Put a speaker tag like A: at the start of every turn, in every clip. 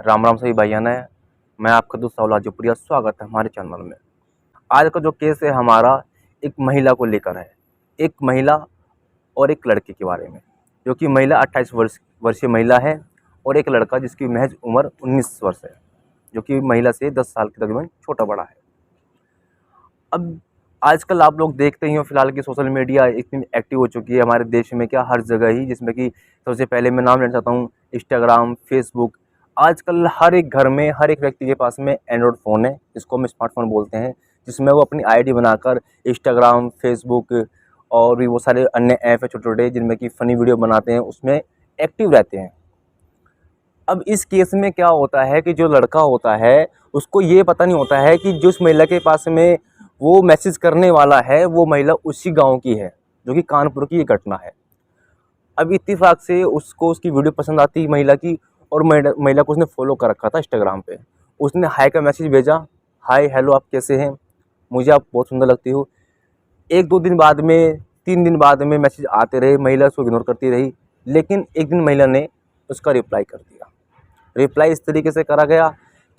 A: राम राम सभी भाइयों ने। मैं आपका दोस्त सावला जोप्रिया, स्वागत है हमारे चैनल में। आज का जो केस है हमारा एक महिला को लेकर है। एक महिला और एक लड़के के बारे में, जो कि महिला 28 वर्षीय महिला है और एक लड़का जिसकी महज उम्र 19 वर्ष है, जो कि महिला से 10 साल के तकरीबन छोटा बड़ा है। अब आजकल आप लोग देखते ही हो फिलहाल कि सोशल मीडिया इतनी एक्टिव हो चुकी है हमारे देश में, क्या हर जगह ही, जिसमें कि सबसे पहले मैं नाम लेना चाहता हूँ इंस्टाग्राम, फेसबुक। आजकल हर एक घर में, हर एक व्यक्ति के पास में एंड्रॉयड फ़ोन है, जिसको हम स्मार्टफोन बोलते हैं, जिसमें वो अपनी आईडी बनाकर इंस्टाग्राम, फेसबुक और भी वो सारे अन्य ऐप है छोटे छोटे, जिनमें कि फ़नी वीडियो बनाते हैं, उसमें एक्टिव रहते हैं। अब इस केस में क्या होता है कि जो लड़का होता है उसको ये पता नहीं होता है कि जिस महिला के पास में वो मैसेज करने वाला है वो महिला उसी गांव की है, जो कि कानपुर की ये घटना है। अब इत्तेफाक से उसको उसकी वीडियो पसंद आती महिला की, और महिला को उसने फॉलो कर रखा था इंस्टाग्राम पे। उसने हाय का मैसेज भेजा, हाय हेलो आप कैसे हैं, मुझे आप बहुत सुंदर लगती हो। 1-2 दिन बाद में, 3 दिन बाद में मैसेज आते रहे, महिला उसको इग्नोर करती रही। लेकिन एक दिन महिला ने उसका रिप्लाई कर दिया। रिप्लाई इस तरीके से करा गया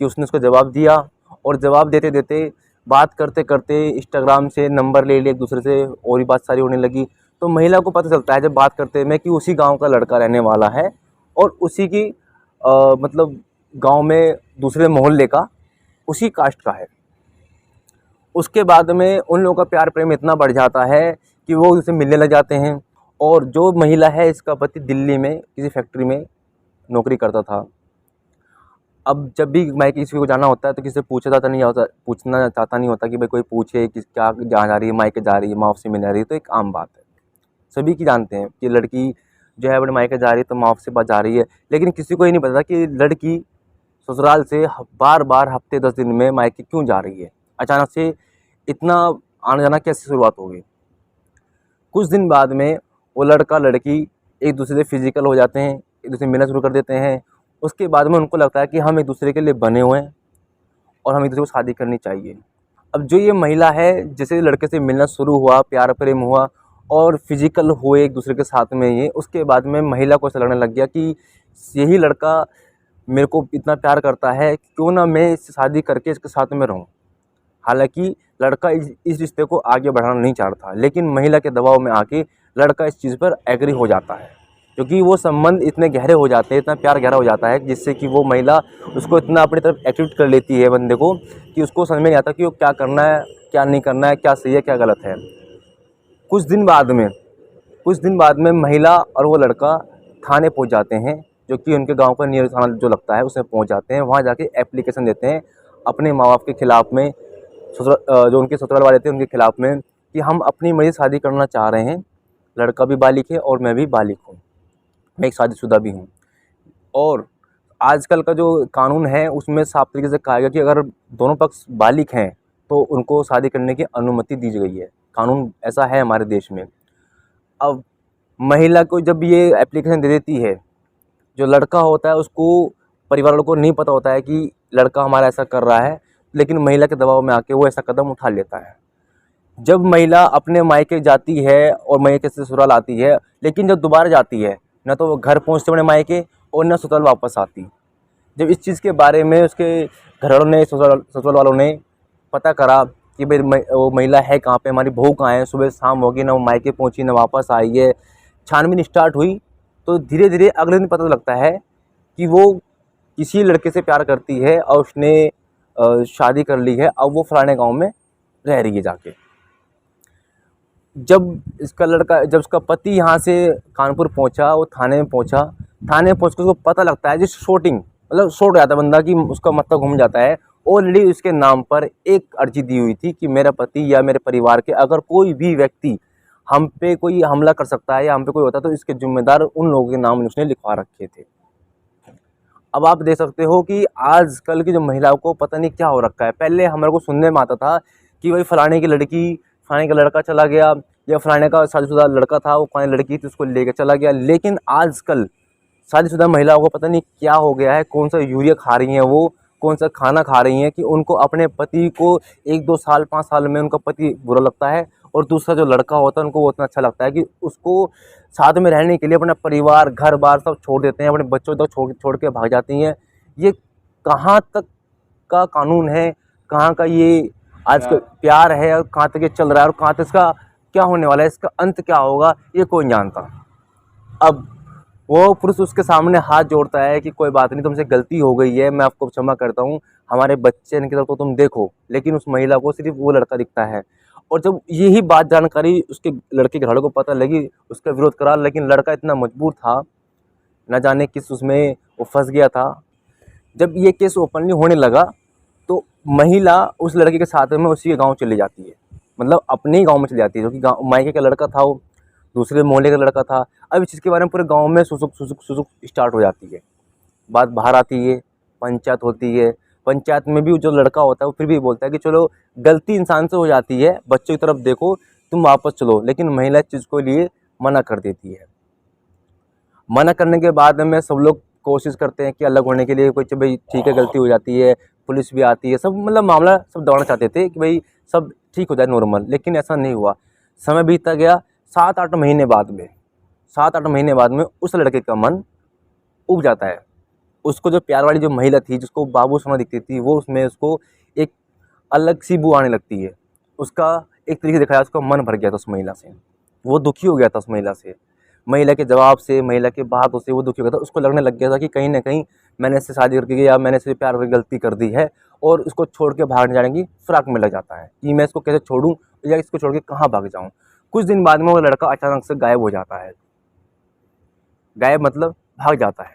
A: कि उसने उसको जवाब दिया, और जवाब देते देते, बात करते करते इंस्टाग्राम से नंबर ले लिए एक दूसरे से, और भी बात सारी होने लगी। तो महिला को पता चलता है जब बात करते में कि उसी गांव का लड़का रहने वाला है, और उसी की मतलब गांव में दूसरे मोहल्ले का, उसी कास्ट का है। उसके बाद में उन लोगों का प्यार प्रेम इतना बढ़ जाता है कि वो उससे मिलने लग जाते हैं। और जो महिला है, इसका पति दिल्ली में किसी फैक्ट्री में नौकरी करता था। अब जब भी मायके किसी को जाना होता है तो किसी से पूछना चाहता नहीं होता कि भाई कोई पूछे कि क्या जहाँ जा रही है, मायके जा रही है, माँ बाप से मिलने जा रही है, तो एक आम बात है, सभी की जानते हैं कि लड़की जो है अपने मायके जा रही है तो माँ बाप से पास जा रही है। लेकिन किसी को ये नहीं पता कि लड़की ससुराल से बार बार हफ्ते 10 दिन में मायके क्यों जा रही है, अचानक से इतना आना जाना कैसे शुरुआत होगी। कुछ दिन बाद में वो लड़का लड़की एक दूसरे से फिजिकल हो जाते हैं, एक दूसरे से मिलना शुरू कर देते हैं। उसके बाद में उनको लगता है कि हम एक दूसरे के लिए बने हुए हैं और हम एक दूसरे को शादी करनी चाहिए। अब जो ये महिला है, जैसे लड़के से मिलना शुरू हुआ, प्यार प्रेम हुआ और फिजिकल हुए एक दूसरे के साथ में ये, उसके बाद में महिला को ऐसा लगने लग गया कि यही लड़का मेरे को इतना प्यार करता है, क्यों ना मैं इससे शादी करके इसके साथ में रहूं। हालांकि लड़का इस रिश्ते को आगे बढ़ाना नहीं चाहता, लेकिन महिला के दबाव में आके लड़का इस चीज़ पर एग्री हो जाता है, क्योंकि वो संबंध इतने गहरे हो जाते हैं, इतना प्यार गहरा हो जाता है, जिससे कि वो महिला उसको इतना अपनी तरफ एट्रैक्ट कर लेती है बंदे को, कि उसको समझ में नहीं आता कि वो क्या करना है, क्या नहीं करना है, क्या सही है, क्या गलत है। कुछ दिन बाद में महिला और वो लड़का थाने पहुंच जाते हैं, जो कि उनके गांव का नियर थाना जो लगता है उसमें पहुंच जाते हैं। वहां जाके एप्लीकेशन देते हैं अपने माँ बाप के खिलाफ में, जो उनके ससुराल वाले थे उनके खिलाफ में, कि हम अपनी मर्जी शादी करना चाह रहे हैं। लड़का भी बालिग है और मैं भी बालिग हूँ, मैं एक शादीशुदा भी हूँ। और आजकल का जो कानून है उसमें साफ तरीके से कहा गया कि अगर दोनों पक्ष बालिग हैं तो उनको शादी करने की अनुमति दी गई है। कानून ऐसा है हमारे देश में। अब महिला को जब ये एप्लीकेशन दे देती है, जो लड़का होता है उसको, परिवार वालों को नहीं पता होता है कि लड़का हमारा ऐसा कर रहा है, लेकिन महिला के दबाव में आके वो ऐसा कदम उठा लेता है। जब महिला अपने मायके जाती है और मायके से ससुराल आती है, लेकिन जब दोबारा जाती है, न तो वो घर पहुंचते अपने मायके और न ससुराल वापस आती। जब इस चीज़ के बारे में उसके घर वालों ने, ससुराल वालों ने पता करा कि भाई वो महिला है कहाँ पे, हमारी बहू कहाँ है, सुबह शाम होगी, ना वो मायके पहुंची ना वापस आई है, छानबीन स्टार्ट हुई, तो धीरे धीरे अगले दिन पता लगता है कि वो किसी लड़के से प्यार करती है और उसने शादी कर ली है, अब वो फलाने गाँव में रह रही है जाके। जब उसका पति यहाँ से कानपुर पहुँचा, वो थाने में पहुँचा, थाने में पहुँच कर उसको पता लगता है, जिस शॉर्ट हो जाता है बंदा, कि उसका मतलब घूम जाता है। ऑलरेडी उसके नाम पर एक अर्जी दी हुई थी कि मेरा पति या मेरे परिवार के अगर कोई भी व्यक्ति हम पे कोई हमला कर सकता है या हम पे कोई होता है तो इसके जिम्मेदार उन लोगों के नाम उसने लिखवा रखे थे। अब आप देख सकते हो कि आजकल की जो महिलाओं को पता नहीं क्या हो रखा है। पहले हमारे को सुनने में आता था कि भाई फलाने की लड़की, फलाने का लड़का चला गया, या फलाने का शादीशुदा लड़का था, वो फलाने लड़की थी उसको लेकर चला गया। लेकिन आजकल शादीशुदा महिलाओं को पता नहीं क्या हो गया है, कौन सा यूरिया खा रही हैं वो, कौन सा खाना खा रही हैं, कि उनको अपने पति को 1-2 साल 5 साल में उनका पति बुरा लगता है, और दूसरा जो लड़का होता है उनको वो इतना अच्छा लगता है कि उसको साथ में रहने के लिए अपना परिवार, घर बार सब छोड़ देते हैं, अपने बच्चों तक छोड़ के भाग जाती हैं। ये कहाँ तक का कानून है, कहाँ का ये आज का प्यार है और कहाँ तक ये चल रहा है और कहाँ तक इसका क्या होने वाला है, इसका अंत क्या होगा, ये कोई नहीं जानता। अब वो पुरुष उसके सामने हाथ जोड़ता है कि कोई बात नहीं, तुमसे गलती हो गई है, मैं आपको क्षमा करता हूँ, हमारे बच्चे की तरफ तो तुम देखो। लेकिन उस महिला को सिर्फ वो लड़का दिखता है। और जब यही बात जानकारी उसके लड़के के घर को पता लगी, उसका विरोध करा, लेकिन लड़का इतना मजबूर था, न जाने किस उसमें वो फंस गया था। जब ये केस ओपनली होने लगा तो महिला उस लड़के के साथ में उसी के गाँव चली जाती है, मतलब अपने ही गाँव में चली जाती है, जो कि गाँव मायके का लड़का था, वो दूसरे मोहल्ले का लड़का था। अब इस चीज़ के बारे में पूरे गांव में सुसुक स्टार्ट हो जाती है, बात बाहर आती है, पंचायत होती है। पंचायत में भी जो लड़का होता है वो फिर भी बोलता है कि चलो गलती इंसान से हो जाती है, बच्चों की तरफ देखो, तुम वापस चलो। लेकिन महिला इस चीज़ को लिए मना कर देती है। मना करने के बाद में सब लोग कोशिश करते हैं कि अलग होने के लिए, कोई भाई ठीक है गलती हो जाती है, पुलिस भी आती है, सब मतलब मामला सब दबाना चाहते थे कि भाई सब ठीक हो जाए नॉर्मल, लेकिन ऐसा नहीं हुआ। समय बीतता गया। 7-8 महीने बाद में 7-8 महीने बाद में उस लड़के का मन उब जाता है। उसको जो प्यार वाली जो महिला थी, जिसको बाबू सोना दिखती थी, वो उसमें उसको एक अलग सी बू आने लगती है। उसका एक तरीके से देखा जाए, उसका मन भर गया था उस महिला से, वो दुखी हो गया था उस महिला से, महिला के जवाब से, महिला की बातों से वो दुखी हो गया था। उसको लगने लग गया था कि कहीं ना कहीं मैंने इससे शादी करके या मैंने इससे प्यार की गलती कर दी है, और उसको छोड़ के भाग जाने की फिराक में लग जाता है कि मैं इसको कैसे छोड़ूं या इसको छोड़ के कहाँ भाग जाऊं। कुछ दिन बाद में वो लड़का अचानक से गायब हो जाता है। गायब मतलब भाग जाता है।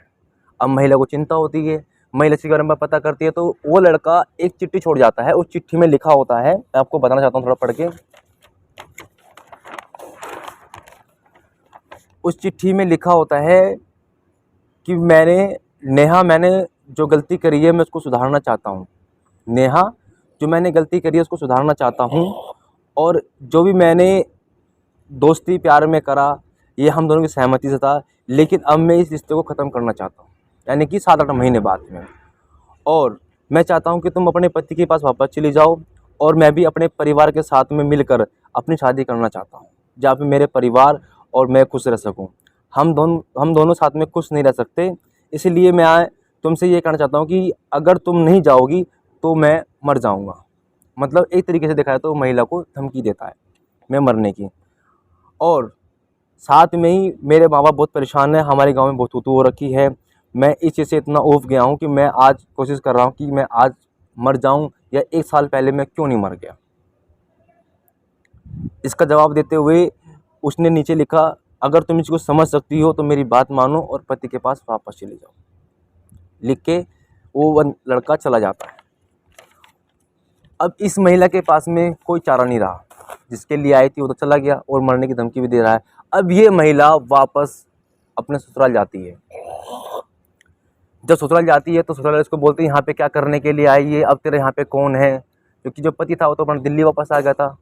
A: अब महिला को चिंता होती है, महिला इसके बारे में पता करती है, तो वो लड़का एक चिट्ठी छोड़ जाता है। उस चिट्ठी में लिखा होता है, मैं आपको बताना चाहता हूँ थोड़ा पढ़ के। उस चिट्ठी में लिखा होता है कि मैंने जो गलती करी है मैं उसको सुधारना चाहता हूँ। नेहा, जो मैंने गलती करी है उसको सुधारना चाहता हूँ, और जो भी मैंने दोस्ती प्यार में करा ये हम दोनों की सहमति से था, लेकिन अब मैं इस रिश्ते को ख़त्म करना चाहता हूँ, यानी कि 7-8 महीने बाद में। और मैं चाहता हूँ कि तुम अपने पति के पास वापस चली जाओ, और मैं भी अपने परिवार के साथ में मिलकर अपनी शादी करना चाहता हूँ, जहाँ पे मेरे परिवार और मैं खुश रह सकूँ। हम दोनों साथ में खुश नहीं रह सकते, इसलिए मैं तुमसे ये कहना चाहता हूँ कि अगर तुम नहीं जाओगी तो मैं मर जाऊँगा। मतलब एक तरीके से देखा है तो महिला को धमकी देता है मैं मरने की। और साथ में ही मेरे माँ बाप बहुत परेशान है, हमारे गांव में बहुत थू हो रखी है। मैं इस चीज़ से इतना ऊब गया हूँ कि मैं आज कोशिश कर रहा हूँ कि मैं आज मर जाऊँ, या 1 साल पहले मैं क्यों नहीं मर गया। इसका जवाब देते हुए उसने नीचे लिखा, अगर तुम इसको समझ सकती हो तो मेरी बात मानो और पति के पास वापस चले जाओ। लिख के वो लड़का चला जाता है। अब इस महिला के पास में कोई चारा नहीं रहा, जिसके लिए आई थी वो तो चला गया और मरने की धमकी भी दे रहा है। अब ये महिला वापस अपने ससुराल जाती है। जब ससुराल जाती है तो ससुराल इसको बोलते हैं यहाँ पे क्या करने के लिए आई है, अब तेरे यहाँ पे कौन है, क्योंकि जो पति था वो तो अपना दिल्ली वापस आ गया था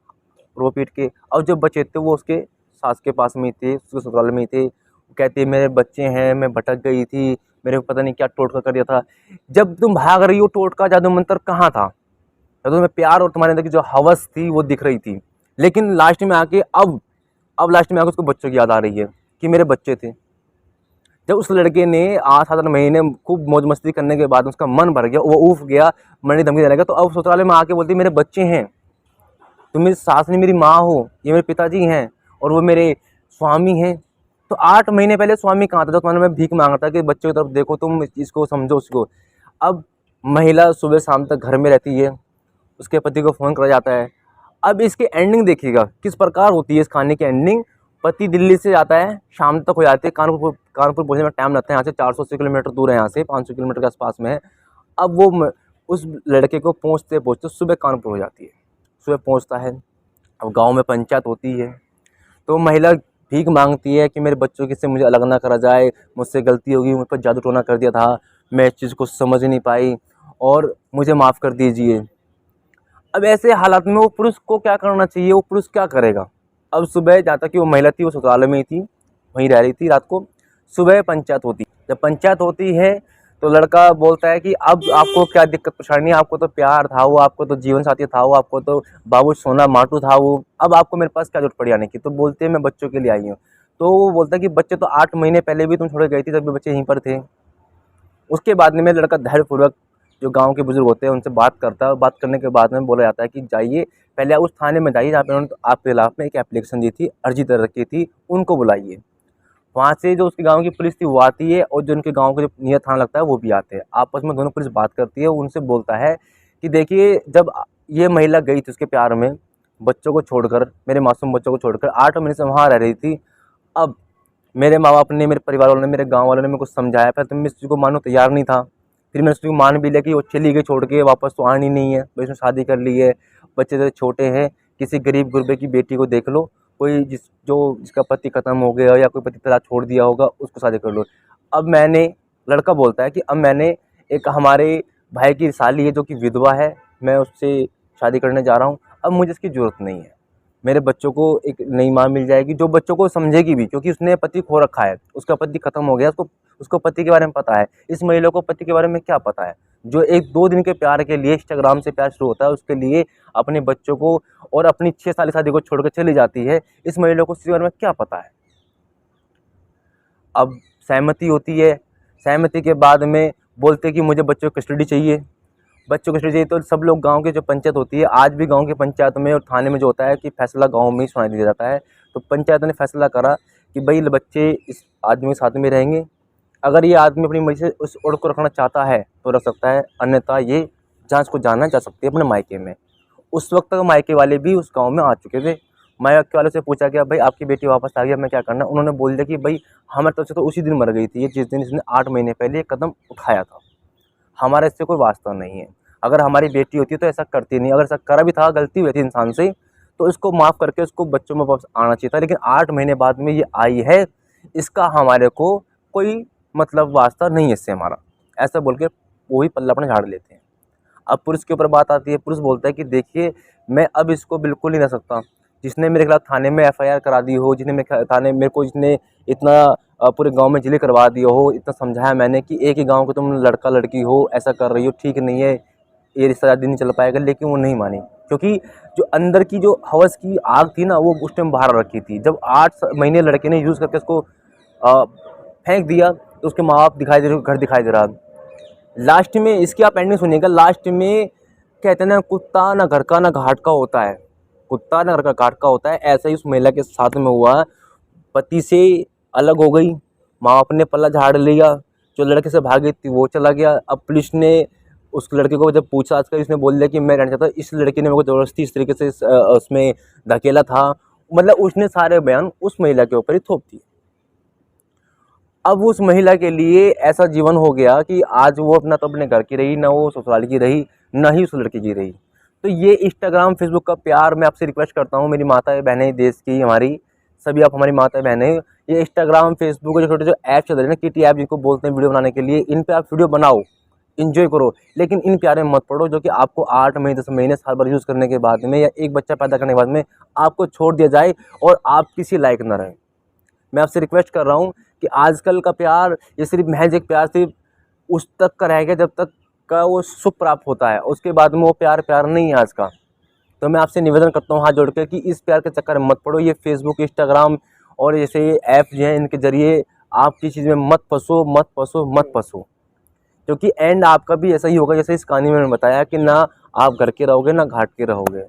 A: रो पीट के। और जो बच्चे थे वो उसके सास के पास में ही थे, उसके ससुराल में ही थे। वो कहती है मेरे बच्चे हैं, मैं भटक गई थी, मेरे को पता नहीं क्या टोटका कर दिया था। जब तुम भाग रही हो, टोटका जादू मंत्र कहाँ था? जब तुम्हें प्यार और तुम्हारे अंदर की जो हवस थी वो दिख रही थी। लेकिन लास्ट में आके अब लास्ट में आके उसको बच्चों की याद आ रही है कि मेरे बच्चे थे। जब उस लड़के ने 8-7 महीने खूब मौज मस्ती करने के बाद उसका मन भर गया, वो उफ गया, मरने धमकी देने लगा, तो अब ससुराल में आके बोलती मेरे बच्चे हैं, तुम मेरी सास नहीं मेरी माँ हो, ये मेरे पिताजी हैं और वो मेरे स्वामी हैं। तो 8 महीने पहले स्वामी कहाँ था? जब तुम्हारे मैं भीख मांगा था कि बच्चों की तरफ देखो, तुम इसको समझो उसको। अब महिला सुबह शाम तक घर में रहती है, उसके पति को फ़ोन करा जाता है। अब इसकी एंडिंग देखिएगा किस प्रकार होती है इस कहानी की एंडिंग। पति दिल्ली से जाता है, शाम तक हो जाती है, कानपुर पहुंचने में टाइम लगता है, यहाँ से 480 किलोमीटर दूर है, यहाँ से 500 किलोमीटर के आसपास में है। अब वो उस लड़के को पहुंचते पहुंचते सुबह कानपुर हो जाती है, सुबह पहुंचता है। अब गांव में पंचायत होती है, तो महिला भीख मांगती है कि मेरे बच्चों की से मुझे अलग ना करा जाए, मुझसे गलती होगी, मुझ पर जादू टोना कर दिया था, मैं इस चीज़ को समझ नहीं पाई और मुझे माफ़ कर दीजिए। अब ऐसे हालात में वो पुरुष को क्या करना चाहिए, वो पुरुष क्या करेगा? अब सुबह जहाँ तक कि वो महिला थी वो ससुराल में ही थी, वहीं रह रही थी रात को। सुबह पंचायत होती, जब पंचायत होती है तो लड़का बोलता है कि अब आपको क्या दिक्कत परेशानी है, आपको तो प्यार था, वो आपको तो जीवन साथी था, वो आपको तो बाबू सोना माटू था वो, अब आपको मेरे पास क्या जरूरत पड़ी आने की? तो बोलते हैं मैं बच्चों के लिए आई हूँ। तो वो बोलता है कि बच्चे तो 8 महीने पहले भी तुम छोड़ गई थी, जब भी बच्चे यहीं पर थे। उसके बाद में लड़का धैर्यपूर्वक जो गांव के बुजुर्ग होते हैं उनसे बात करता है, और बात करने के बाद में बोला जाता है कि जाइए पहले उस थाने में जाइए जहाँ पे उन्होंने आपके खिलाफ में एक एप्लीकेशन दी थी, अर्जी दे रखी थी, उनको बुलाइए। वहाँ से जो उसके गांव की पुलिस थी वो आती है, और जो उनके गांव का जो नियर थाना लगता है वो भी आते हैं। आपस में दोनों पुलिस बात करती है, उनसे बोलता है कि देखिए जब ये महिला गई थी उसके प्यार में, बच्चों को छोड़कर, मेरे मासूम बच्चों को छोड़कर 8 महीने से वहाँ रह रही थी। अब मेरे माँ बाप ने, मेरे परिवार वालों ने, मेरे गाँव वालों ने मेरे को समझाया, पहले तो मैं इस चीज़ को मानने को तैयार नहीं था। फिर मैंने उस चीज़ को मान भी लिया कि वो चली गई छोड़ के, वापस तो आनी नहीं है, भाई उसने शादी कर ली है, बच्चे तो छोटे हैं, किसी गरीब गुरबे की बेटी को देख लो, कोई जिसका पति खत्म हो गया या कोई पति तलाक छोड़ दिया होगा, उसको शादी कर लो। अब मैंने, लड़का बोलता है कि अब मैंने एक हमारे भाई की साली है जो कि विधवा है, मैं उससे शादी करने जा रहा हूँ, अब मुझे इसकी ज़रूरत नहीं है। मेरे बच्चों को एक नई माँ मिल जाएगी जो बच्चों को समझेगी भी, क्योंकि उसने पति खो रखा है, उसका पति खत्म हो गया, उसको पति के बारे में पता है। इस महिला को पति के बारे में क्या पता है? जो 1-2 दिन के प्यार के लिए, इंस्टाग्राम से प्यार शुरू होता है, उसके लिए अपने बच्चों को और अपनी 6 साल की शादी को छोड़कर चली जाती है। इस महिला को इसके बारे में क्या पता है? अब सहमति होती है, सहमति के बाद में बोलते कि मुझे बच्चों की कस्टडी चाहिए। बच्चों को कस्टडी चाहिए तो सब लोग, गाँव की जो पंचायत होती है, आज भी गाँव की पंचायत में और थाने में जो होता है कि फैसला गाँव में ही सुनाई दिया जाता है। तो पंचायत ने फैसला करा कि भाई बच्चे इस आदमी के साथ में रहेंगे। अगर ये आदमी अपनी मर्ज़ी से उस औरत को रखना चाहता है तो रख सकता है, अन्यथा ये जाँच को जाना जा सकती है अपने मायके में। उस वक्त तक मायके वाले भी उस गाँव में आ चुके थे। मायके वालों से पूछा गया, भाई आपकी बेटी वापस आ गई, अब मैं क्या करना? उन्होंने बोल दिया कि भाई हमारी तरफ से तो उसी दिन मर गई थी, ये जिस दिन इसने 8 महीने पहले ये कदम उठाया था, हमारा इससे कोई वास्ता नहीं है। अगर हमारी बेटी होती तो ऐसा करती नहीं, अगर ऐसा करा भी था, गलती हुई थी इंसान से, तो इसको माफ़ करके उसको बच्चों में वापस आना चाहिए था। लेकिन 8 महीने बाद में ये आई है, इसका हमारे को कोई मतलब वास्ता नहीं है इससे हमारा, ऐसा बोल के वो ही पल्ला अपना झाड़ लेते हैं। अब पुलिस के ऊपर बात आती है। पुलिस बोलता है कि देखिए मैं अब इसको बिल्कुल नहीं रह सकता। जिसने मेरे खिलाफ थाने में एफआईआर करा दी हो, जिसने इतना पूरे गांव में जिले करवा दिया हो, इतना समझाया मैंने कि एक ही गांव के तुम लड़का लड़की हो, ऐसा कर रही हो, ठीक नहीं है, ये रिश्ता ज़्यादा दिन नहीं चल पाएगा। लेकिन वो नहीं मानी, क्योंकि जो अंदर की जो हवस की आग थी ना, वो उस टाइम बाहर रखी थी। जब 8 महीने लड़के ने यूज़ करके उसको फेंक दिया, तो उसके माँ बाप दिखाई दे रहे, घर दिखाई दे रहा। लास्ट में इसकी आप एंडिंग सुनिएगा। लास्ट में कहते हैं ना, कुत्ता ना घर का ना घाट का होता है, कुत्ता ना घर का घाट का होता है। ऐसा ही उस महिला के साथ में हुआ। पति से अलग हो गई, माँ बाप ने पल्ला झाड़ लिया, जो लड़के से भागी थी वो चला गया। अब पुलिस ने उस लड़के को जब पूछा, आजकल इसने बोल दिया कि मैं रहना चाहता हूँ, इस लड़के ने मेरे को ज़बरदस्ती इस तरीके से उसमें धकेला था। मतलब उसने सारे बयान उस महिला के ऊपर ही थोप दिए। अब उस महिला के लिए ऐसा जीवन हो गया कि आज वो अपना तो अपने घर की रही, ना वो ससुराल की रही, ना ही उस लड़की की रही। तो ये इंस्टाग्राम फेसबुक का प्यार, मैं आपसे रिक्वेस्ट करता हूँ, मेरी माताएं बहनें, देश की हमारी सभी, आप हमारी माताएं बहनें, ये इंस्टाग्राम फेसबुक जो छोटे जो ऐप चल रहे हैं ना, किटी ऐप जिनको बोलते हैं वीडियो बनाने के लिए, इन पे आप वीडियो बनाओ, इन्जॉय करो, लेकिन इन प्यारे में मत पड़ो जो कि आपको 8 महीने 10 महीने साल भर यूज़ करने के बाद में, या एक बच्चा पैदा करने के बाद में आपको छोड़ दिया जाए और आप किसी लायक न रहें। मैं आपसे रिक्वेस्ट कर रहा हूँ कि आजकल का प्यार ये सिर्फ महज एक प्यार सिर्फ उस तक का रह गया जब तक का वो सुख प्राप्त होता है, उसके बाद में वो प्यार नहीं है आज का। तो मैं आपसे निवेदन करता हूँ हाथ जोड़ के कि इस प्यार के चक्कर में मत पड़ो। ये फेसबुक, इंस्टाग्राम और जैसे ऐप जो हैं, इनके ज़रिए आप किसी चीज़ में मत फंसो, मत फंसो, मत फंसो, क्योंकि एंड आपका भी ऐसा ही होगा जैसे इस कहानी में मैंने बताया कि ना आप घर के रहोगे ना घाट के रहोगे।